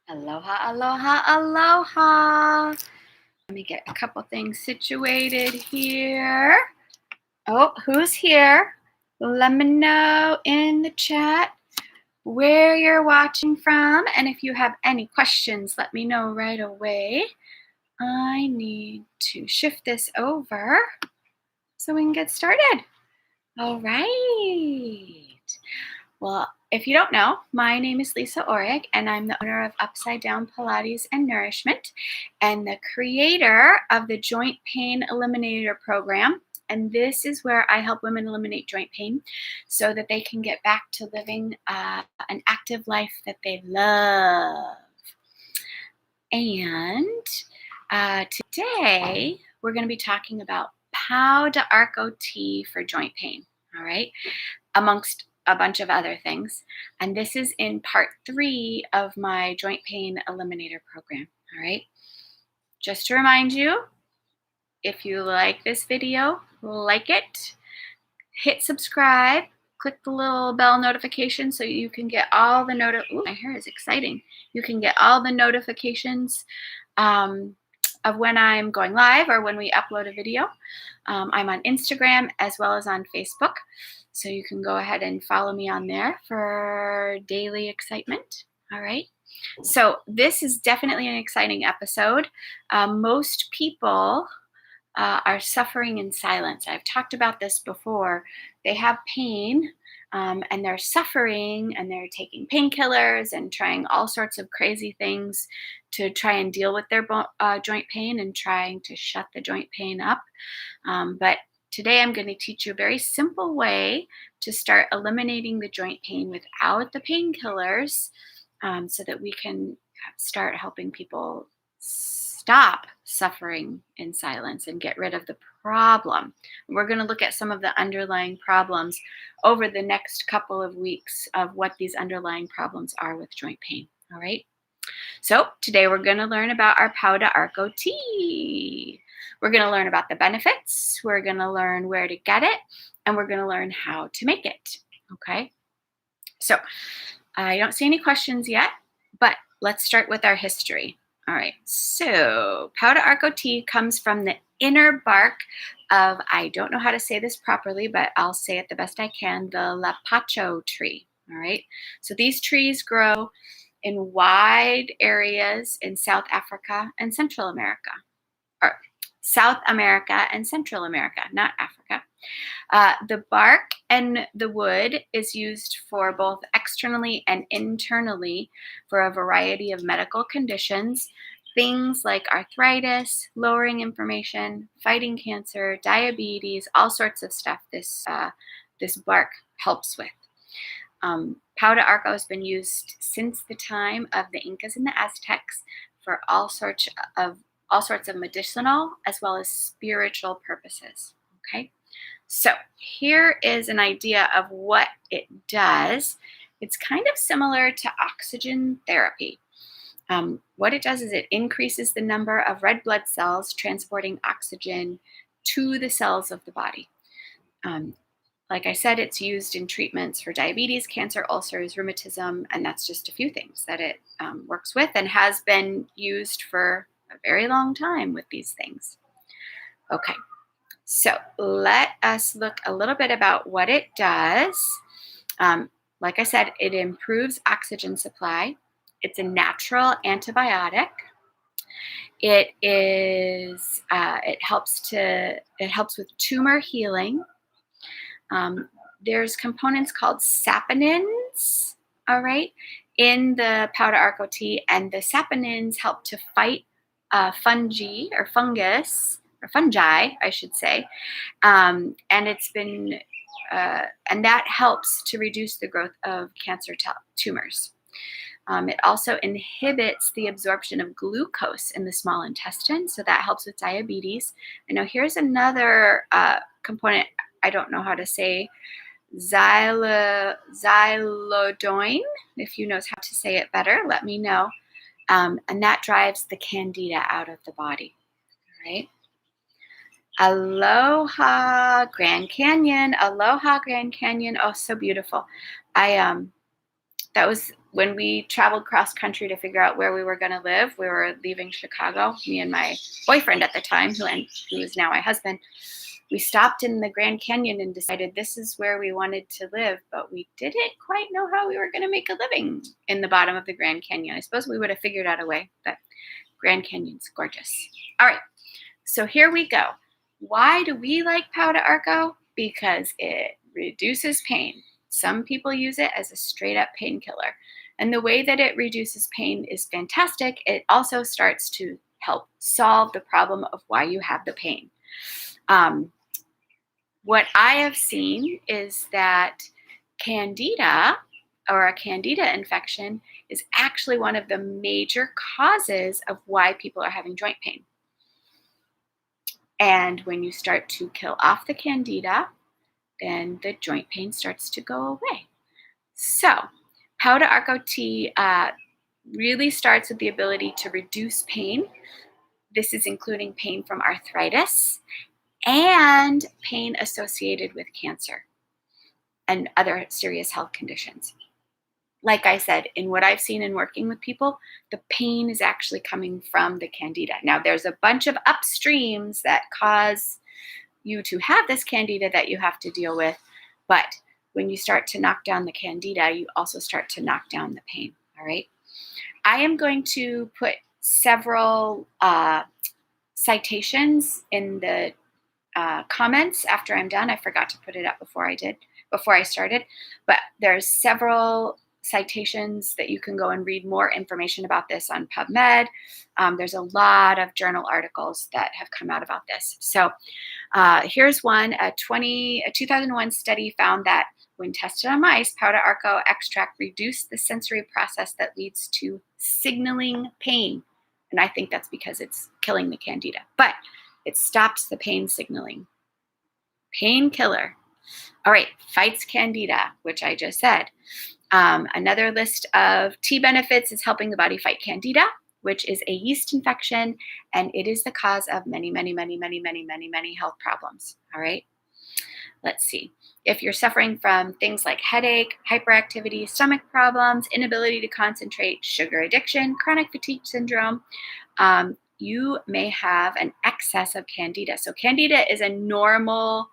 Aloha, aloha, aloha. Let me get a couple things situated here. Oh, who's here? Let me know in the chat where you're watching from. And if you have any questions, let me know right away. I need to shift this over so we can get started. All right. Well, if you don't know, my name is Lisa Orick, and I'm the owner of Upside Down Pilates and Nourishment and the creator of the Joint Pain Eliminator program. And this is where I help women eliminate joint pain so that they can get back to living an active life that they love. And today we're going to be talking about Arco tea for joint pain, all right, amongst a bunch of other things. And this is in part 3 of my Joint Pain Eliminator program, all right? Just to remind you, if you like this video, like it, hit subscribe, click the little bell notification so you can get all the my hair is exciting. You can get all the notifications of when I'm going live or when we upload a video. I'm on Instagram as well as on Facebook. So you can go ahead and follow me on there for daily excitement. All right. So this is definitely an exciting episode. Most people are suffering in silence. I've talked about this before. They have pain and they're suffering and they're taking painkillers and trying all sorts of crazy things to try and deal with their joint pain and trying to shut the joint pain up. But today I'm going to teach you a very simple way to start eliminating the joint pain without the painkillers so that we can start helping people stop suffering in silence and get rid of the problem. We're going to look at some of the underlying problems over the next couple of weeks of what these underlying problems are with joint pain. All right. So today we're going to learn about our Arco tea. We're going to learn about the benefits. We're going to learn where to get it, and we're going to learn how to make it. Okay. So I don't see any questions yet, but let's start with our history. All right, so Arco tea comes from the inner bark of, I don't know how to say this properly, but I'll say it the best I can, the lapacho tree. All right, so these trees grow in wide areas in South Africa and Central America, or South America and Central America, not Africa. The bark and the wood is used for both externally and internally for a variety of medical conditions, things like arthritis, lowering inflammation, fighting cancer, diabetes, all sorts of stuff this bark helps with. Arco has been used since the time of the Incas and the Aztecs for all sorts of medicinal as well as spiritual purposes. Okay. So here is an idea of what it does. It's kind of similar to oxygen therapy. What it does is it increases the number of red blood cells transporting oxygen to the cells of the body. Like I said, it's used in treatments for diabetes, cancer, ulcers, rheumatism, and that's just a few things that it works with and has been used for a very long time with these things. Okay. So let us look a little bit about what it does. Like I said, it improves oxygen supply. It's a natural antibiotic. It helps with tumor healing. There's components called saponins, all right, in the Arco tea, and the saponins help to fight fungi, I should say, and it's been and that helps to reduce the growth of cancer tumors. It also inhibits the absorption of glucose in the small intestine, so that helps with diabetes. And now here's another component I don't know how to say, xylodoine. If you know how to say it better, let me know. And that drives the Candida out of the body. All right. Aloha, Grand Canyon. Aloha, Grand Canyon. Oh, so beautiful. The That was when we traveled cross country to figure out where we were going to live. We were leaving Chicago, me and my boyfriend at the time, who is now my husband. We stopped in the Grand Canyon and decided this is where we wanted to live, but we didn't quite know how we were going to make a living in the bottom of the Grand Canyon. I suppose we would have figured out a way, but Grand Canyon's gorgeous. All right, so here we go. Why do we like Pau de Arco? Because it reduces pain. Some people use it as a straight up painkiller. And the way that it reduces pain is fantastic. It also starts to help solve the problem of why you have the pain. What I have seen is that Candida, or a Candida infection, is actually one of the major causes of why people are having joint pain. And when you start to kill off the Candida, then the joint pain starts to go away. So, Pau de Arco tea really starts with the ability to reduce pain. This is including pain from arthritis and pain associated with cancer and other serious health conditions. Like I said, in what I've seen in working with people, the pain is actually coming from the Candida. Now, there's a bunch of upstreams that cause you to have this Candida that you have to deal with, but when you start to knock down the Candida, you also start to knock down the pain, all right? I am going to put several citations in the comments after I'm done. I forgot to put it up before I started, but there's several citations that you can go and read more information about this on PubMed. There's a lot of journal articles that have come out about this. So here's one. A 2001 study found that when tested on mice, Pau de Arco extract reduced the sensory process that leads to signaling pain. And I think that's because it's killing the Candida, but it stops the pain signaling. Painkiller. All right, fights Candida, which I just said. Another list of tea benefits is helping the body fight Candida, which is a yeast infection, and it is the cause of many, many, many, many, many, many, many health problems. All right. Let's see. If you're suffering from things like headache, hyperactivity, stomach problems, inability to concentrate, sugar addiction, chronic fatigue syndrome, you may have an excess of Candida. So Candida is a normal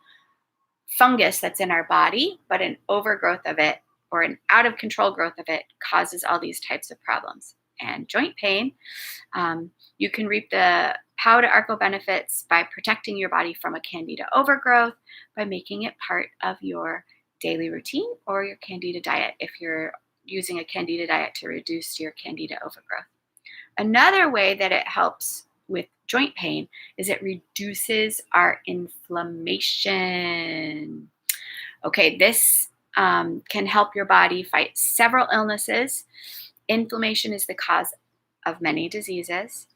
fungus that's in our body, but an overgrowth of it or an out of control growth of it causes all these types of problems. And joint pain, you can reap the Pau de Arco benefits by protecting your body from a Candida overgrowth by making it part of your daily routine or your Candida diet if you're using a Candida diet to reduce your Candida overgrowth. Another way that it helps with joint pain is it reduces our inflammation. Okay, this can help your body fight several illnesses. Inflammation is the cause of many diseases.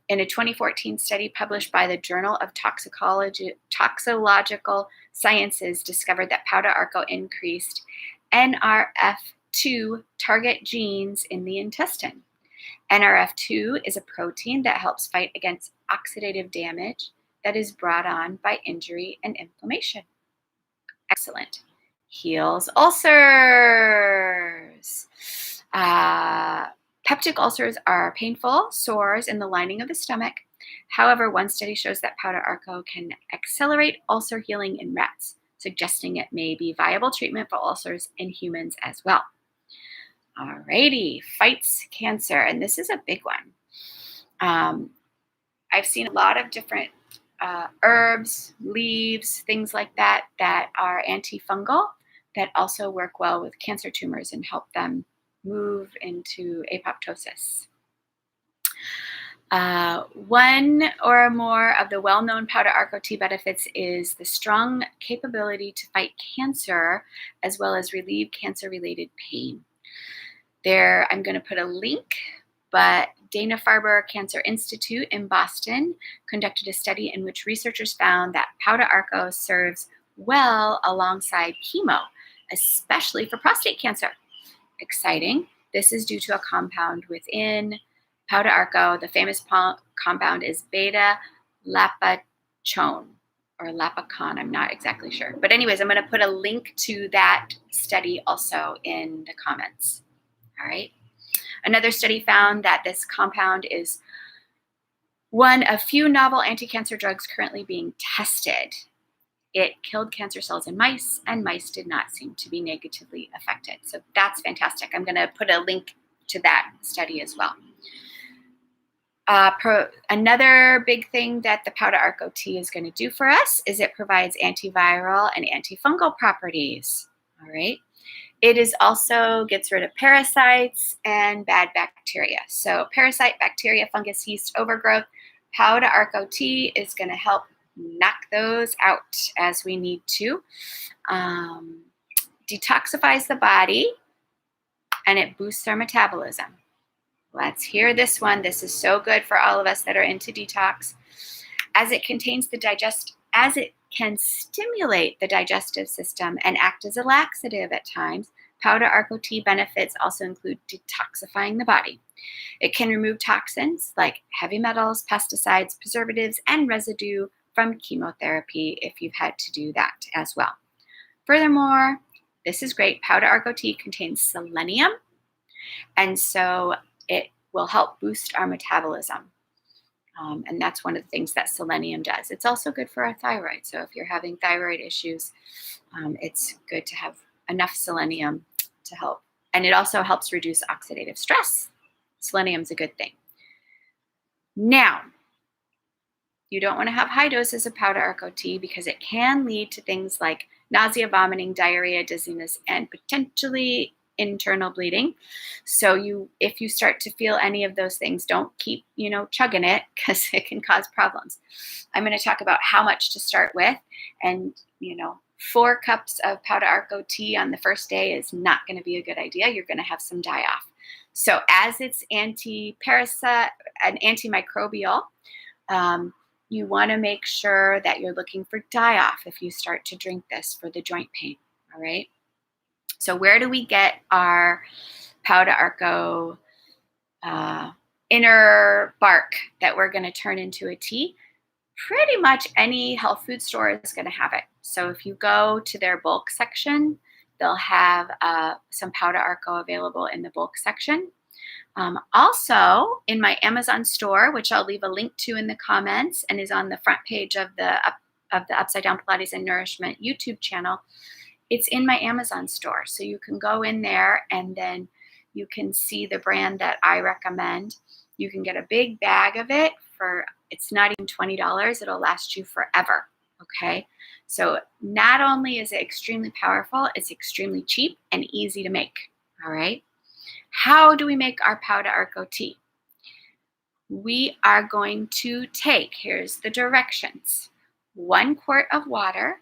In a 2014 study published by the Journal of Toxicological Sciences, discovered that Pau de Arco increased NRF2 target genes in the intestine. NRF2 is a protein that helps fight against oxidative damage that is brought on by injury and inflammation. Excellent. Heals ulcers. Peptic ulcers are painful sores in the lining of the stomach. However, one study shows that Pau de Arco can accelerate ulcer healing in rats, suggesting it may be viable treatment for ulcers in humans as well. Alrighty, fights cancer, and this is a big one. I've seen a lot of different herbs, leaves, things like that are antifungal that also work well with cancer tumors and help them move into apoptosis. One or more of the well-known Pau de Arco tea benefits is the strong capability to fight cancer as well as relieve cancer-related pain. There, I'm going to put a link, but Dana-Farber Cancer Institute in Boston conducted a study in which researchers found that Pau de Arco serves well alongside chemo, especially for prostate cancer. Exciting. This is due to a compound within Pau de Arco. The famous compound is beta-lapachone or lapacon. I'm not exactly sure. But anyways, I'm going to put a link to that study also in the comments. All right. Another study found that this compound is one of few novel anti-cancer drugs currently being tested. It killed cancer cells in mice, and mice did not seem to be negatively affected. So that's fantastic. I'm going to put a link to that study as well. Another big thing that the powder Arco tea is going to do for us is it provides antiviral and antifungal properties. All right. It is also gets rid of parasites and bad bacteria. So parasite, bacteria, fungus, yeast, overgrowth, powder Arco tea is going to help knock those out as we need to. Detoxifies the body, and it boosts our metabolism. Let's hear this one. This is so good for all of us that are into detox. As it can stimulate the digestive system and act as a laxative at times, powder Arco tea benefits also include detoxifying the body. It can remove toxins like heavy metals, pesticides, preservatives, and residue from chemotherapy if you've had to do that as well. Furthermore, this is great. Powder Arco tea contains selenium, and so it will help boost our metabolism. And that's one of the things that selenium does. It's also good for our thyroid. So if you're having thyroid issues, it's good to have enough selenium to help. And it also helps reduce oxidative stress. Selenium's a good thing. Now, you don't want to have high doses of powder Arco tea because it can lead to things like nausea, vomiting, diarrhea, dizziness, and potentially internal bleeding. So if you start to feel any of those things, don't keep, chugging it because it can cause problems. I'm going to talk about how much to start with. And, 4 cups of powder Arco tea on the first day is not going to be a good idea. You're going to have some die off. So as it's anti-parasite and antimicrobial, you want to make sure that you're looking for die off if you start to drink this for the joint pain. All right. So where do we get our powder Arco inner bark that we're going to turn into a tea? Pretty much any health food store is going to have it. So if you go to their bulk section, they'll have some powder Arco available in the bulk section. Also, in my Amazon store, which I'll leave a link to in the comments and is on the front page of the Upside Down Pilates and Nourishment YouTube channel, it's in my Amazon store. So you can go in there and then you can see the brand that I recommend. You can get a big bag of it it's not even $20. It'll last you forever. Okay. So not only is it extremely powerful, it's extremely cheap and easy to make. All right. How do we make our powder Arco tea? We are going to take, here's the directions, 1 quart of water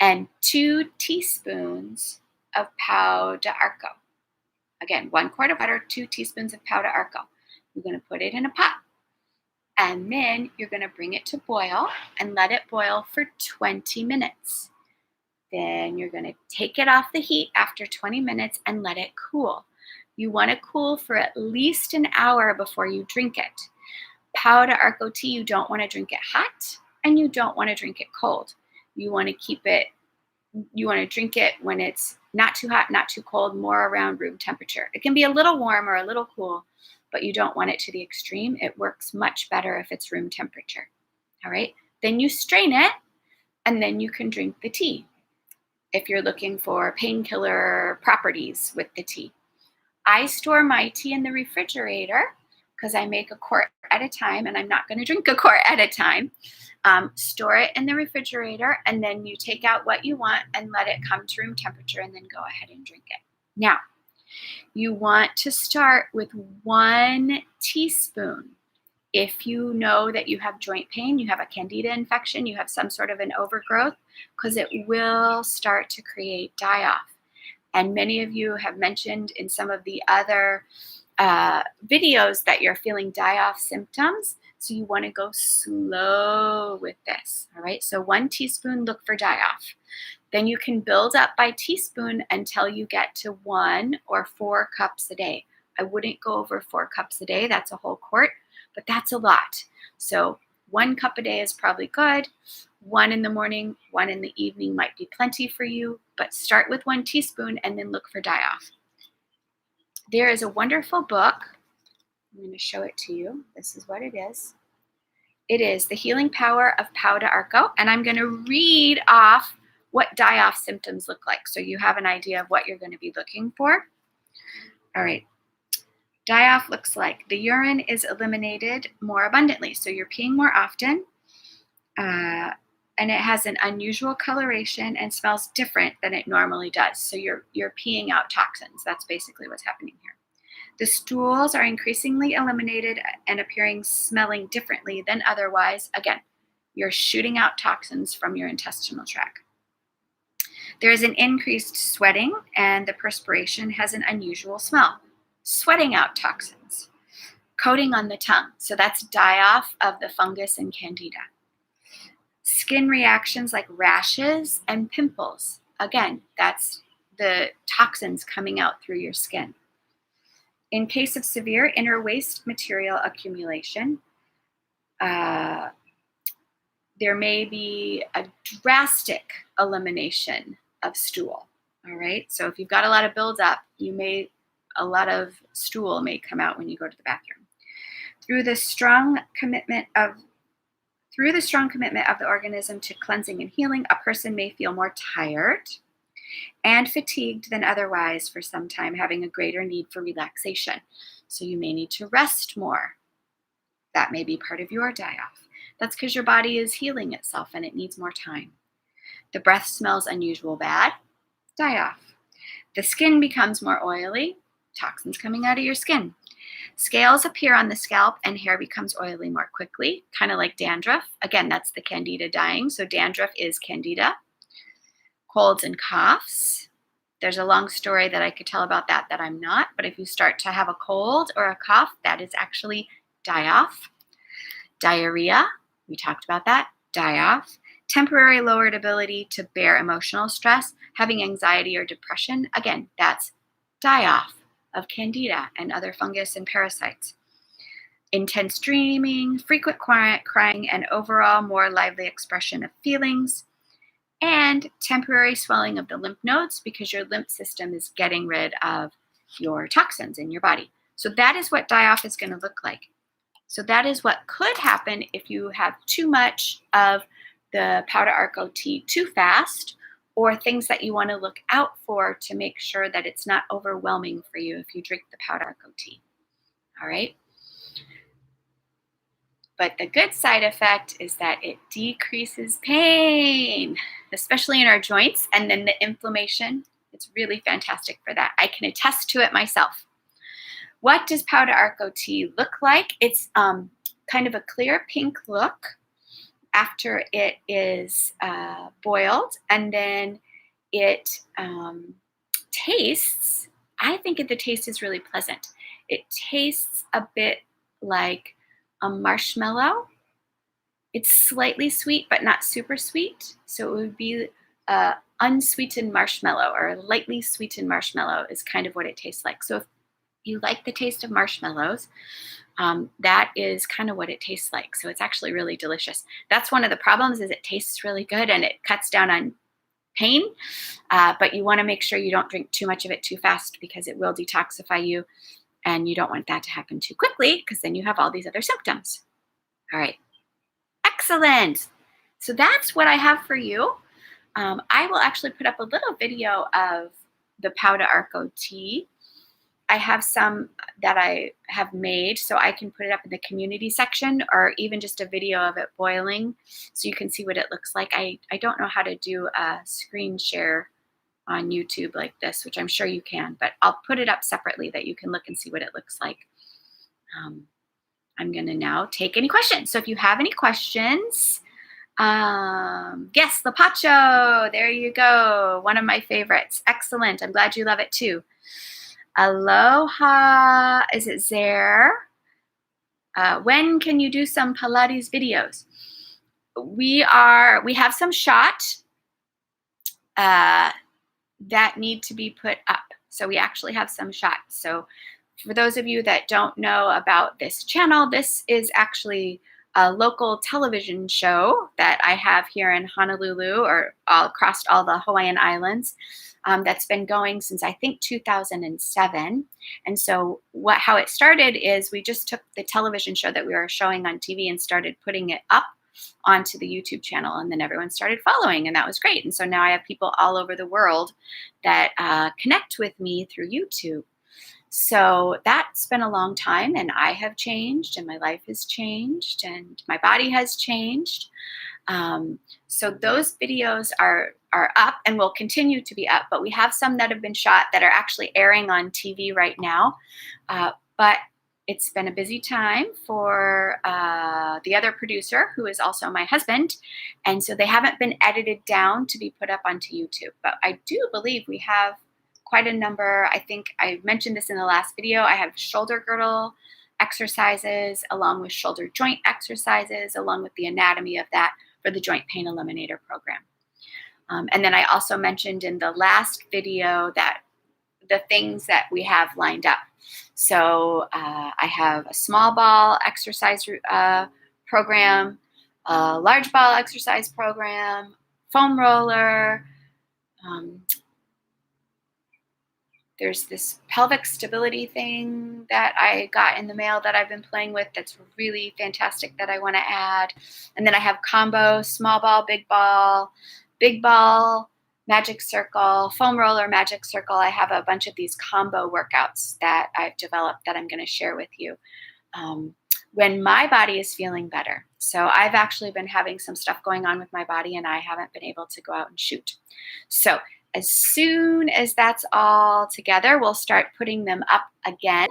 and 2 teaspoons of powder Arco. Again, 1 quart of water, 2 teaspoons of powder Arco. You're going to put it in a pot. And then you're going to bring it to boil and let it boil for 20 minutes. Then you're going to take it off the heat after 20 minutes and let it cool. You want to cool for at least an hour before you drink it. Powder Arco tea, you don't want to drink it hot and you don't want to drink it cold. You want to drink it when it's not too hot, not too cold, more around room temperature. It can be a little warm or a little cool, but you don't want it to the extreme. It works much better if it's room temperature. All right. Then you strain it and then you can drink the tea if you're looking for painkiller properties with the tea. I store my tea in the refrigerator because I make a quart at a time and I'm not going to drink a quart at a time. Store it in the refrigerator and then you take out what you want and let it come to room temperature and then go ahead and drink it. Now, you want to start with 1 teaspoon. If you know that you have joint pain, you have a Candida infection, you have some sort of an overgrowth, because it will start to create die-off. And many of you have mentioned in some of the other videos that you're feeling die-off symptoms. So you want to go slow with this. All right. So 1 teaspoon, look for die-off. Then you can build up by teaspoon until you get to 1 or 4 cups a day. I wouldn't go over 4 cups a day. That's a whole quart, but that's a lot. So 1 cup a day is probably good. 1 in the morning, 1 in the evening might be plenty for you, but start with 1 teaspoon and then look for die-off. there is a wonderful book. I'm going to show it to you. This is what it is. It is The Healing Power of Pau de Arco, and I'm going to read off what die-off symptoms look like so you have an idea of what you're going to be looking for. All right. Die-off looks like the urine is eliminated more abundantly, so you're peeing more often, and it has an unusual coloration and smells different than it normally does. So you're peeing out toxins. That's basically what's happening here. The stools are increasingly eliminated and appearing smelling differently than otherwise. Again, you're shooting out toxins from your intestinal tract. There is an increased sweating, and the perspiration has an unusual smell. Sweating out toxins. Coating on the tongue. So that's die-off of the fungus and Candida. Skin reactions like rashes and pimples. Again, that's the toxins coming out through your skin. In case of severe inner waste material accumulation, there may be a drastic elimination of stool. All right. So if you've got a lot of buildup, a lot of stool may come out when you go to the bathroom. Through the strong commitment of the organism to cleansing and healing, a person may feel more tired and fatigued than otherwise for some time, having a greater need for relaxation. So you may need to rest more. That may be part of your die-off. That's because your body is healing itself and it needs more time. The breath smells unusual bad. Die-off. The skin becomes more oily. Toxins coming out of your skin. Scales appear on the scalp and hair becomes oily more quickly, kind of like dandruff. Again, that's the Candida dying. So dandruff is Candida. Colds and coughs. There's a long story that I could tell about that I'm not, but if you start to have a cold or a cough, that is actually die-off. Diarrhea, we talked about that, die-off. Temporary lowered ability to bear emotional stress, having anxiety or depression, again, that's die-off of Candida and other fungus and parasites. Intense dreaming, frequent crying, and overall more lively expression of feelings. And temporary swelling of the lymph nodes because your lymph system is getting rid of your toxins in your body. So that is what die-off is going to look like. So that is what could happen if you have too much of the Pau de Arco tea too fast, or things that you want to look out for to make sure that it's not overwhelming for you if you drink the Pau de Arco tea. All right. But the good side effect is that it decreases pain, especially in our joints, and then the inflammation. It's really fantastic for that. I can attest to it myself. What does Pau de Arco tea look like? It's kind of a clear pink look after it is boiled, and then it tastes, I think the taste is really pleasant. It tastes a bit like a marshmallow. It's slightly sweet, but not super sweet. So it would be unsweetened marshmallow, or lightly sweetened marshmallow is kind of what it tastes like. So if you like the taste of marshmallows, that is kind of what it tastes like. So it's actually really delicious. That's one of the problems, is it tastes really good and it cuts down on pain. But you want to make sure you don't drink too much of it too fast, because it will detoxify you. And you don't want that to happen too quickly, because then you have all these other symptoms. All right. Excellent. So that's what I have for you. I will actually put up a little video of the Pau de Arco tea. I have some that I have made, so I can put it up in the community section, or even just a video of it boiling so you can see what it looks like. I don't know how to do a screen share on YouTube like this, which I'm sure you can, but I'll put it up separately that you can look and see what it looks like. I'm going to now take any questions. So if you have any questions, yes, Lapacho, there you go. One of my favorites. Excellent. I'm glad you love it too. Aloha, is it Zare? When can you do some Pilates videos? We have some shot that need to be put up. So we actually have some shots. So for those of you that don't know about this channel, this is actually a local television show that I have here in Honolulu, or all across all the Hawaiian Islands. that's been going since I think 2007. And so how it started is we just took the television show that we were showing on TV and started putting it up onto the YouTube channel, and then everyone started following, and that was great. And so now I have people all over the world that connect with me through YouTube. So that's been a long time, and I have changed, and my life has changed, and my body has changed. So those videos are up and will continue to be up, but we have some that have been shot that are actually airing on TV right now. But it's been a busy time for the other producer, who is also my husband, and so they haven't been edited down to be put up onto YouTube. But I do believe we have quite a number. I think I mentioned this in the last video. I have shoulder girdle exercises along with shoulder joint exercises, along with the anatomy of that for the Joint Pain Eliminator program. And then I also mentioned in the last video that the things that we have lined up. So I have a small ball exercise program, a large ball exercise program, foam roller. There's this pelvic stability thing that I got in the mail that I've been playing with that's really fantastic that I want to add. And then I have combo, small ball, big ball, magic circle, foam roller, magic circle. I have a bunch of these combo workouts that I've developed that I'm going to share with you when my body is feeling better. So I've actually been having some stuff going on with my body, and I haven't been able to go out and shoot. So as soon as that's all together, we'll start putting them up again.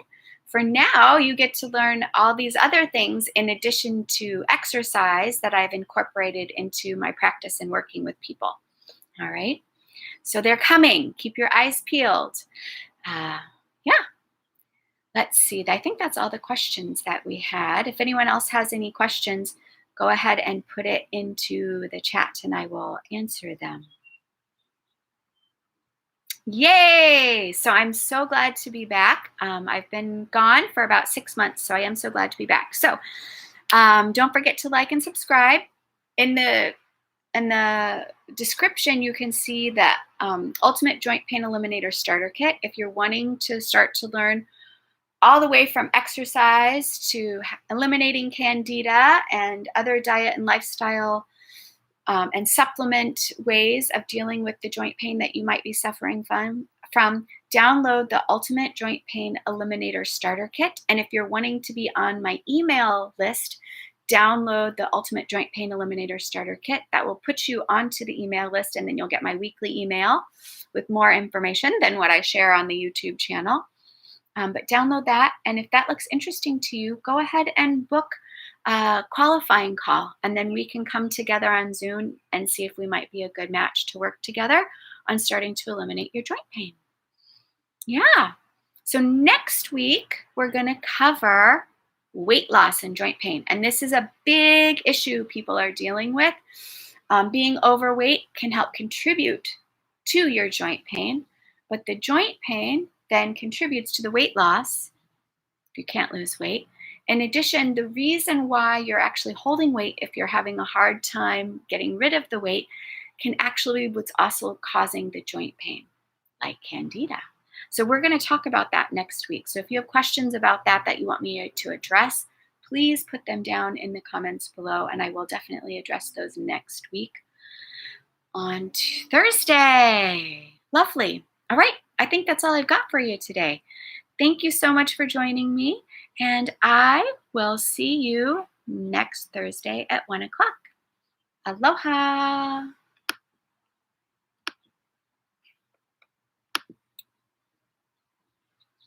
For now, you get to learn all these other things in addition to exercise that I've incorporated into my practice and working with people. All right. So they're coming. Keep your eyes peeled. Yeah. Let's see. I think that's all the questions that we had. If anyone else has any questions, go ahead and put it into the chat and I will answer them. Yay! So I'm so glad to be back. I've been gone for about 6 months, so I am so glad to be back. So don't forget to like and subscribe. In the description, you can see the Ultimate Joint Pain Eliminator Starter Kit. If you're wanting to start to learn all the way from exercise to eliminating Candida and other diet and lifestyle and supplement ways of dealing with the joint pain that you might be suffering from, download the Ultimate Joint Pain Eliminator Starter Kit. And if you're wanting to be on my email list, download the Ultimate Joint Pain Eliminator Starter Kit. That will put you onto the email list, and then you'll get my weekly email with more information than what I share on the YouTube channel. But download that, and if that looks interesting to you, go ahead and book a qualifying call, and then we can come together on Zoom and see if we might be a good match to work together on starting to eliminate your joint pain. Yeah. So next week, we're going to cover weight loss and joint pain. And this is a big issue people are dealing with. Being overweight can help contribute to your joint pain, but the joint pain then contributes to the weight loss if you can't lose weight. In addition, the reason why you're actually holding weight if you're having a hard time getting rid of the weight can actually be what's also causing the joint pain, like Candida. So we're going to talk about that next week. So if you have questions about that you want me to address, please put them down in the comments below, and I will definitely address those next week on Thursday. Lovely. All right. I think that's all I've got for you today. Thank you so much for joining me, and I will see you next Thursday at 1 o'clock. Aloha.